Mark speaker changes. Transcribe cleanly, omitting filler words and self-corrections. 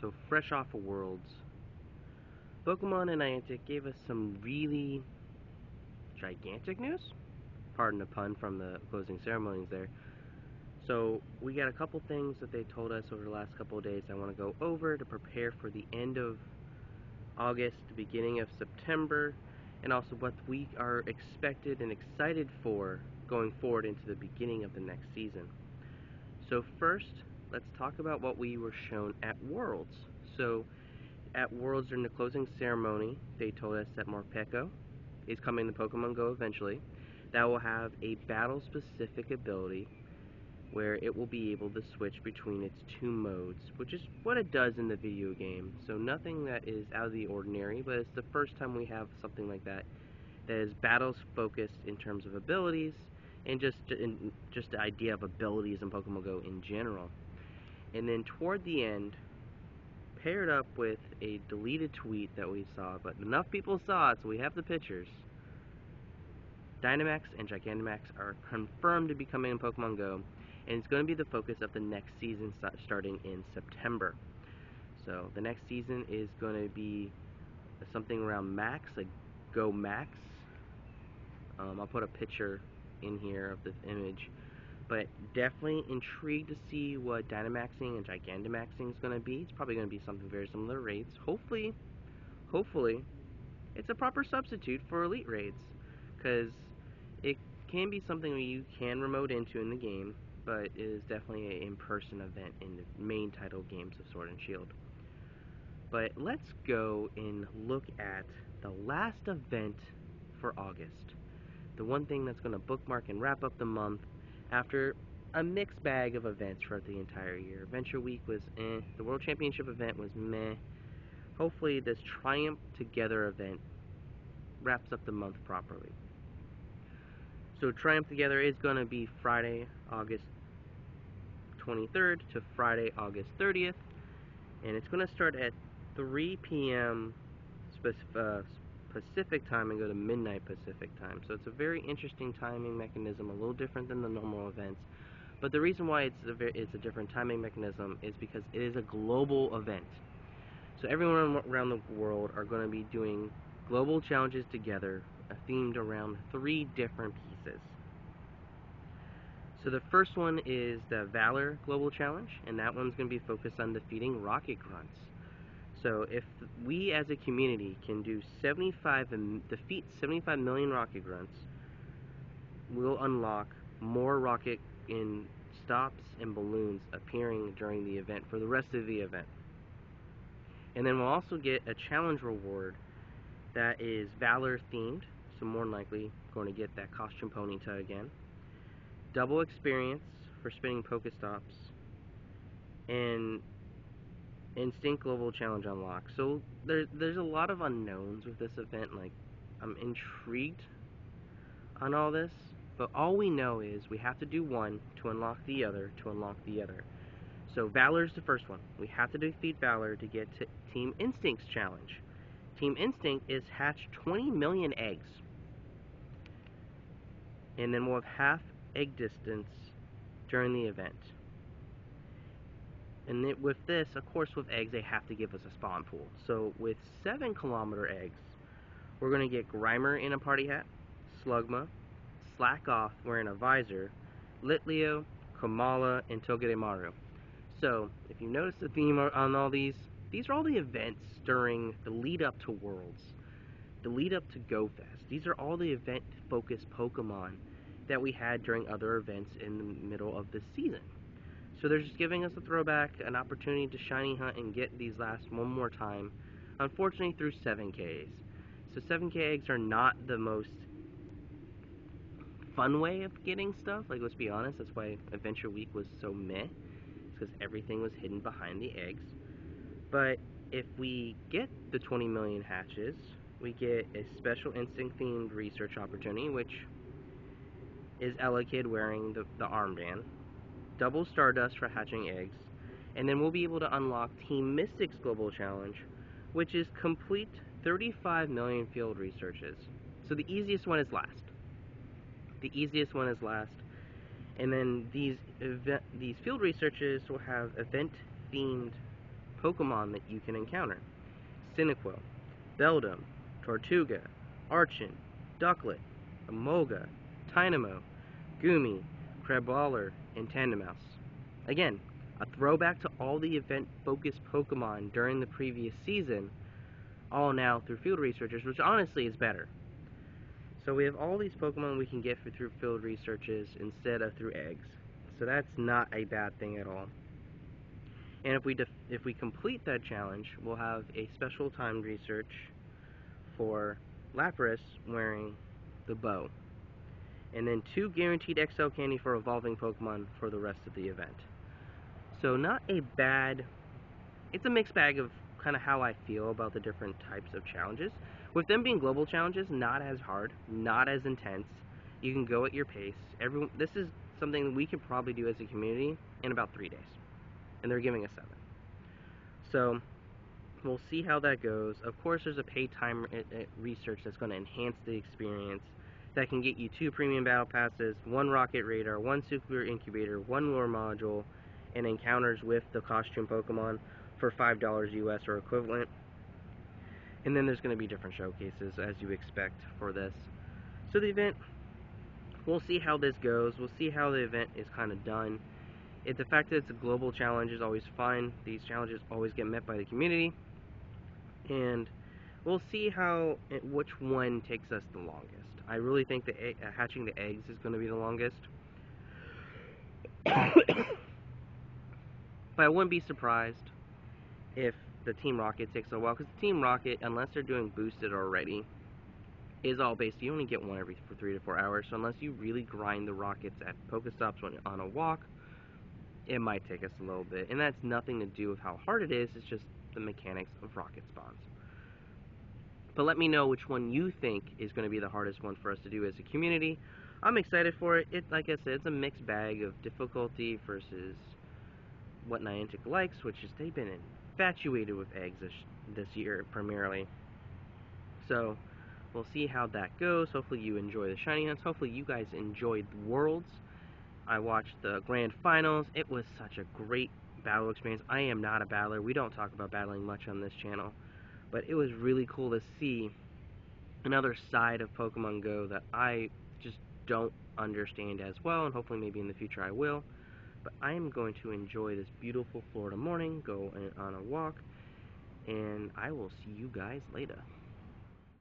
Speaker 1: So fresh off of Worlds, Pokemon and Niantic gave us some really gigantic news. Pardon the pun from the closing ceremonies there. So we got a couple things that they told us over the last couple of days I want to go over to prepare for the end of August, the beginning of September, and also what we are expected and excited for going forward into the beginning of the next season. So first, let's talk about what we were shown at Worlds. So at Worlds during the closing ceremony, they told us that Morpeko is coming to Pokemon Go eventually. That will have a battle-specific ability where it will be able to switch between its two modes, which is what it does in the video game. So nothing that is out of the ordinary, but it's the first time we have something like that that is battles focused in terms of abilities and just the idea of abilities in Pokemon Go in general. And then toward the end, paired up with a deleted tweet that we saw, but enough people saw it, so we have the pictures. Dynamax and Gigantamax are confirmed to be coming in Pokemon Go, and it's going to be the focus of the next season starting in September. So the next season is going to be something around Max, like Go Max. I'll put a picture in here of this image, but definitely intrigued to see what Dynamaxing and Gigantamaxing is going to be. It's probably going to be something very similar to raids. Hopefully, it's a proper substitute for Elite raids, because it can be something that you can remote into in the game, but it is definitely an in-person event in the main title games of Sword and Shield. But let's go and look at the last event for August. The one thing that's going to bookmark and wrap up the month after a mixed bag of events for the entire year. Adventure Week was eh. The World Championship event was meh. Hopefully this Triumph Together event wraps up the month properly. So Triumph Together is going to be Friday, August 23rd to Friday, August 30th. And it's going to start at 3 p.m. Pacific time and go to midnight Pacific time. So it's a very interesting timing mechanism, a little different than the normal events. But the reason why it's a different timing mechanism is because it is a global event. So everyone around the world are going to be doing global challenges together, themed around 3 different pieces. So the first one is the Valor Global Challenge, and that one's going to be focused on defeating Rocket Grunts. So if we as a community can defeat 75 million Rocket Grunts, we'll unlock more rocket in stops and balloons appearing during the event for the rest of the event. And then we'll also get a challenge reward that is Valor themed, so more than likely going to get that costume Ponyta again. Double experience for spinning Pokestops, and Instinct Global Challenge unlock. So there's a lot of unknowns with this event. Like, I'm intrigued on all this, but all we know is we have to do one to unlock the other to unlock the other. So Valor's the first one. We have to defeat Valor to get to Team Instinct's challenge. Team Instinct is hatch 20 million eggs, and then we'll have half egg distance during the event. And with this, of course, with eggs, they have to give us a spawn pool. So with 7-kilometer eggs, we're going to get Grimer in a party hat, Slugma, Slackoth wearing a visor, Litleo, Komala, and Togedemaru. So, if you notice the theme on all these are all the events during the lead up to Worlds, the lead up to GoFest. These are all the event-focused Pokemon that we had during other events in the middle of the season. So they're just giving us a throwback, an opportunity to shiny hunt and get these last one more time, unfortunately through 7Ks. So 7K eggs are not the most fun way of getting stuff. Like, let's be honest, that's why Adventure Week was so meh, because everything was hidden behind the eggs. But if we get the 20 million hatches, we get a special Instinct themed research opportunity, which is Elekid wearing the armband, double Stardust for hatching eggs, and then we'll be able to unlock Team Mystic's Global Challenge, which is complete 35 million field researches. So the easiest one is last. The easiest one is last. And then these field researches will have event-themed Pokemon that you can encounter. Cyndaquil, Beldum, Tortuga, Archon, Ducklet, Amoga, Tynamo, Goomy, Crabrawler, and Tandemaus. Again, a throwback to all the event-focused Pokemon during the previous season, all now through field researchers, which honestly is better. So we have all these Pokemon we can get through field researches instead of through eggs. So that's not a bad thing at all. And if we complete that challenge, we'll have a special timed research for Lapras wearing the bow. And then 2 guaranteed XL candy for evolving Pokemon for the rest of the event. So not a bad, it's a mixed bag of kind of how I feel about the different types of challenges. With them being global challenges, not as hard, not as intense. You can go at your pace. This is something we could probably do as a community in about 3 days. And they're giving us 7. So we'll see how that goes. Of course, there's a paid time research that's going to enhance the experience. That can get you 2 premium battle passes, 1 rocket radar, 1 super incubator, 1 lure module, and encounters with the costume Pokemon for $5 US or equivalent. And then there's going to be different showcases as you expect for this. So the event, we'll see how this goes. We'll see how the event is kind of done. The fact that it's a global challenge is always fine. These challenges always get met by the community. And we'll see which one takes us the longest. I really think that hatching the eggs is going to be the longest. But I wouldn't be surprised if the Team Rocket takes a while, because the Team Rocket, unless they're doing boosted already, is all based, you only get one for 3 to 4 hours, so unless you really grind the rockets at Pokestops on a walk, it might take us a little bit. And that's nothing to do with how hard it is, it's just the mechanics of rocket spawns. But let me know which one you think is going to be the hardest one for us to do as a community. I'm excited for it. Like I said, it's a mixed bag of difficulty versus what Niantic likes, which is they've been infatuated with eggs this year primarily. So we'll see how that goes. Hopefully you enjoy the shiny hunts. Hopefully you guys enjoyed Worlds. I watched the grand finals. It was such a great battle experience. I am not a battler. We don't talk about battling much on this channel. But it was really cool to see another side of Pokemon Go that I just don't understand as well, and hopefully maybe in the future I will. But I am going to enjoy this beautiful Florida morning, go on a walk, and I will see you guys later.